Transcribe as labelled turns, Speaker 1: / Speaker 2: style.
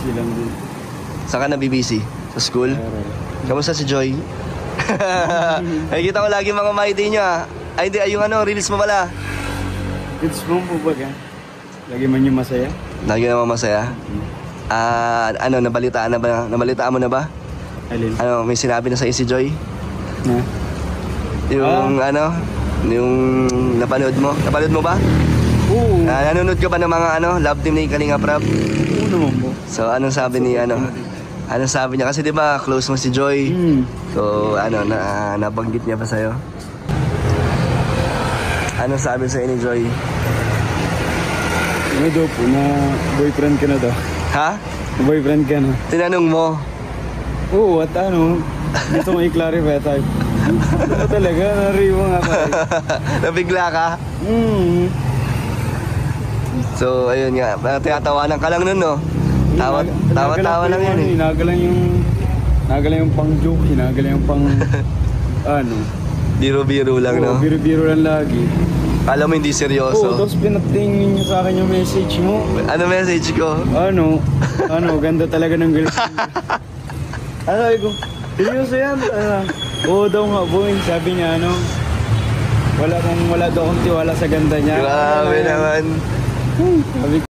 Speaker 1: busy lang din.
Speaker 2: Saan ka nabibisi? Sa school? Kamusta si Joy? Nakikita ko lagi mga maidi nyo ah. Ay hindi, yung ano, reels mo pala.
Speaker 1: It's mo po ba ka? Lagi man yung masaya?
Speaker 2: Lagi naman masaya. Ano, nabalitaan mo na ba?
Speaker 1: Alin?
Speaker 2: Ano, may sinabi na sa si Joy?
Speaker 1: Na?
Speaker 2: Yung ano, yung napanood mo? Napanood mo ba?
Speaker 1: Oo.
Speaker 2: Nanonood ka ba ng mga ano, love team ni Kalinga Prab?
Speaker 1: Oo naman po.
Speaker 2: So anong sabi ni ano? Anong sabi niya? Kasi 'di ba close mo si Joy. So ano, nabanggit niya ba sa'yo? Anong sabi sa'yo ni Joy?
Speaker 1: Ano daw po, na boyfriend ka na daw.
Speaker 2: Ha?
Speaker 1: Boyfriend ka na.
Speaker 2: Tinanong mo?
Speaker 1: Oo, at ano, gusto mo i-clarify tayo. Ano talaga, nariwa nga pa.
Speaker 2: Nabigla ka? So ayun nga, tinatawanan ka lang nun no? Tawa-tawa lang yun eh.
Speaker 1: Hinagalan yung pang joke, hinagalan yung pang ano.
Speaker 2: Biro-biro lang no?
Speaker 1: Biro-biro lang lagi.
Speaker 2: Alam mo hindi
Speaker 1: Oo,
Speaker 2: seryoso.
Speaker 1: tapos pinatingin niyo sa akin yung message mo.
Speaker 2: Ano message ko?
Speaker 1: Ano, ganda talaga ng girlfriend. Sabi ko, seryoso yan? Oo daw nga boy, sabi niya ano, wala daw akong tiwala sa ganda niya.
Speaker 2: Grabe naman.
Speaker 1: Sabi